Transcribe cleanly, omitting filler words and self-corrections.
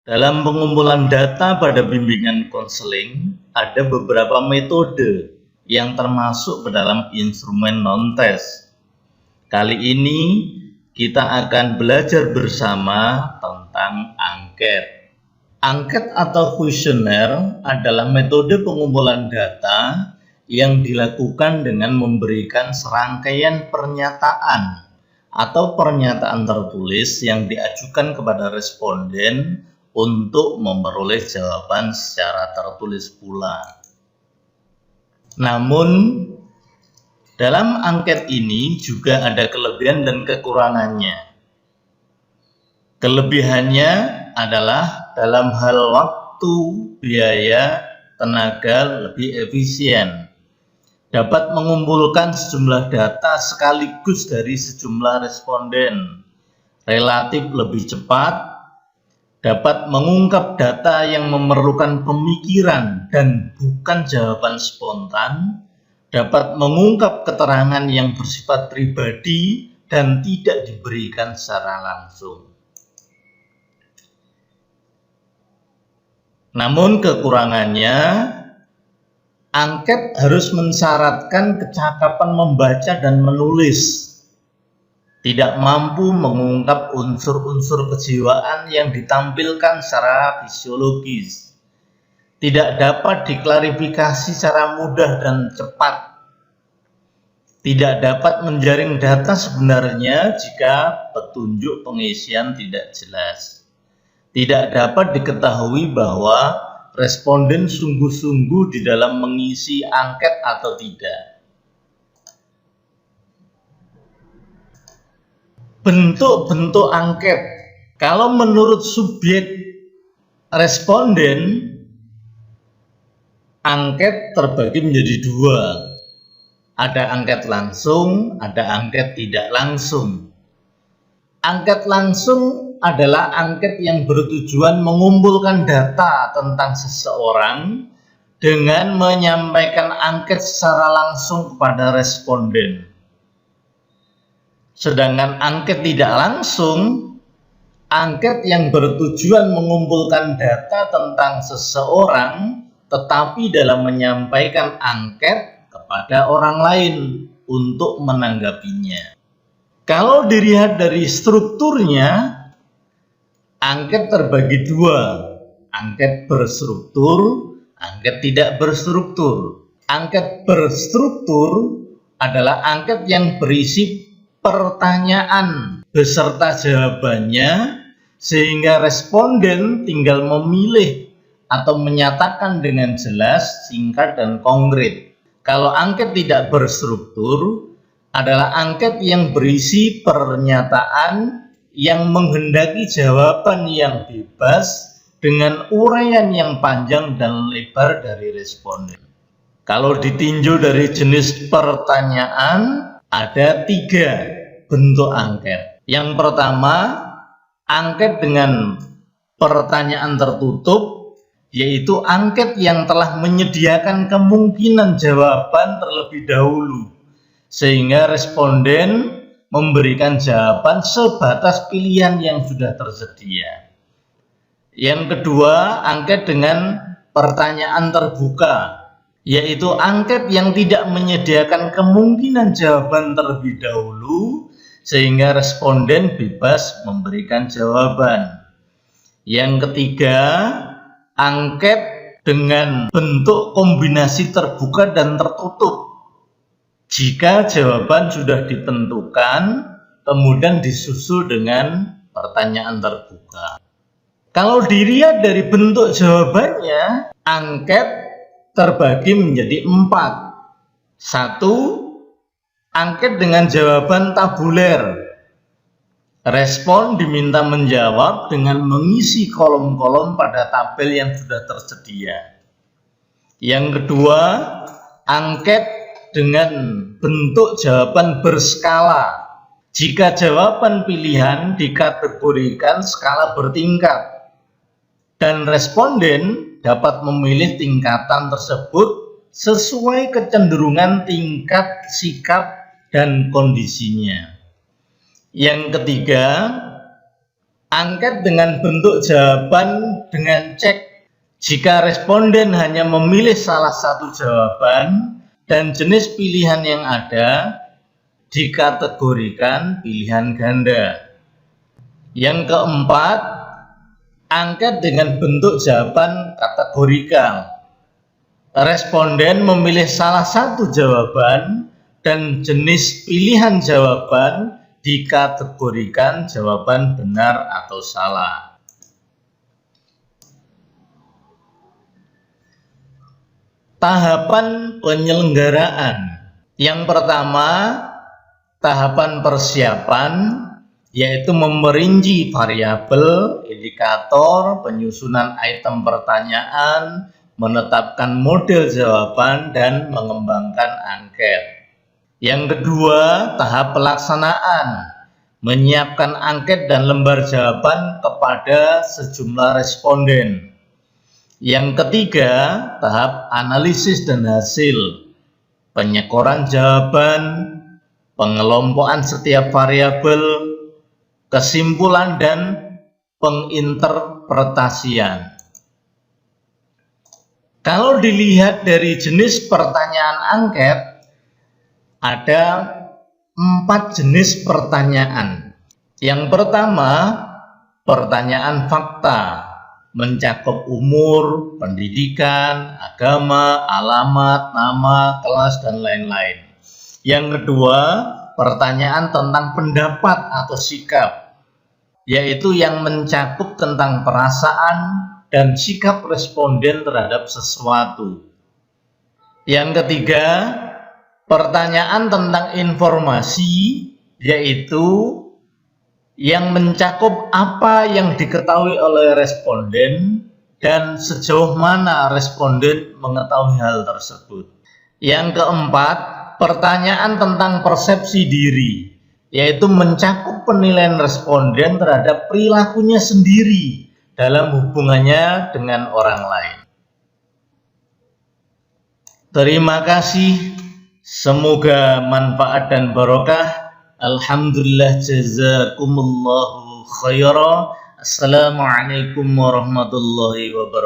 Dalam pengumpulan data pada bimbingan konseling, ada beberapa metode yang termasuk ke dalam instrumen non-tes. Kali ini kita akan belajar bersama tentang angket. Angket atau kuesioner adalah metode pengumpulan data yang dilakukan dengan memberikan serangkaian pernyataan atau pernyataan tertulis yang diajukan kepada responden untuk memperoleh jawaban secara tertulis pula. Namun, dalam angket ini juga ada kelebihan dan kekurangannya. Kelebihannya adalah dalam hal waktu, biaya, tenaga lebih efisien. Dapat mengumpulkan sejumlah data sekaligus dari sejumlah responden. Relatif lebih cepat, dapat mengungkap data yang memerlukan pemikiran dan bukan jawaban spontan, dapat mengungkap keterangan yang bersifat pribadi dan tidak diberikan secara langsung. Namun kekurangannya, angket harus mensyaratkan kecakapan membaca dan menulis, tidak mampu mengungkap unsur-unsur kejiwaan yang ditampilkan secara fisiologis, tidak dapat diklarifikasi secara mudah dan cepat, tidak dapat menjaring data sebenarnya jika petunjuk pengisian tidak jelas, tidak dapat diketahui bahwa responden sungguh-sungguh di dalam mengisi angket atau tidak. Bentuk-bentuk angket, kalau menurut subjek responden, angket terbagi menjadi dua. Ada angket langsung, ada angket tidak langsung. Angket langsung adalah angket yang bertujuan mengumpulkan data tentang seseorang dengan menyampaikan angket secara langsung kepada responden. Sedangkan angket tidak langsung, angket yang bertujuan mengumpulkan data tentang seseorang tetapi dalam menyampaikan angket kepada orang lain untuk menanggapinya. Kalau dilihat dari strukturnya, angket terbagi dua, angket berstruktur, angket tidak berstruktur. Angket berstruktur adalah angket yang berisi pertanyaan beserta jawabannya, sehingga responden tinggal memilih atau menyatakan dengan jelas, singkat, dan konkret. Kalau angket tidak berstruktur adalah angket yang berisi pernyataan yang menghendaki jawaban yang bebas dengan uraian yang panjang dan lebar dari responden. Kalau ditinjau dari jenis pertanyaan, ada 3 bentuk angket. Yang pertama, angket dengan pertanyaan tertutup, yaitu angket yang telah menyediakan kemungkinan jawaban terlebih dahulu, sehingga responden memberikan jawaban sebatas pilihan yang sudah tersedia. Yang kedua, angket dengan pertanyaan terbuka, yaitu angket yang tidak menyediakan kemungkinan jawaban terlebih dahulu, sehingga responden bebas memberikan jawaban. Yang ketiga, angket dengan bentuk kombinasi terbuka dan tertutup. Jika jawaban sudah ditentukan, kemudian disusul dengan pertanyaan terbuka. Kalau dilihat dari bentuk jawabannya, angket terbagi menjadi 4. 1. Angket dengan jawaban tabuler. Respon diminta menjawab dengan mengisi kolom-kolom pada tabel yang sudah tersedia. Yang kedua, angket dengan bentuk jawaban berskala. Jika jawaban pilihan dikategorikan skala bertingkat, dan responden dapat memilih tingkatan tersebut sesuai kecenderungan tingkat sikap dan kondisinya. Yang ketiga, Angket dengan bentuk jawaban dengan cek jika responden hanya memilih salah satu jawaban dan jenis pilihan yang ada dikategorikan pilihan ganda. Yang keempat, angket dengan bentuk jawaban kategorikal. Responden memilih salah satu jawaban dan jenis pilihan jawaban dikategorikan jawaban benar atau salah. Tahapan penyelenggaraan. Yang pertama, tahapan persiapan, yaitu memerinci variabel, indikator, penyusunan item pertanyaan, menetapkan model jawaban, dan mengembangkan angket. Yang kedua, tahap pelaksanaan, menyiapkan angket dan lembar jawaban kepada sejumlah responden. Yang ketiga, tahap analisis dan hasil, penyekoran jawaban, pengelompokan setiap variabel, kesimpulan, dan penginterpretasian. Kalau dilihat dari jenis pertanyaan angket, ada 4 jenis pertanyaan. Yang pertama, pertanyaan fakta, mencakup umur, pendidikan, agama, alamat, nama, kelas, dan lain-lain. Yang kedua, pertanyaan tentang pendapat atau sikap, yaitu yang mencakup tentang perasaan dan sikap responden terhadap sesuatu. Yang ketiga, pertanyaan tentang informasi, yaitu yang mencakup apa yang diketahui oleh responden dan sejauh mana responden mengetahui hal tersebut. Yang keempat, pertanyaan tentang persepsi diri, yaitu mencakup penilaian responden terhadap perilakunya sendiri dalam hubungannya dengan orang lain. Terima kasih. Semoga manfaat dan barokah. Alhamdulillah, jazakumullahu khairan. Assalamualaikum warahmatullahi wabarakatuh.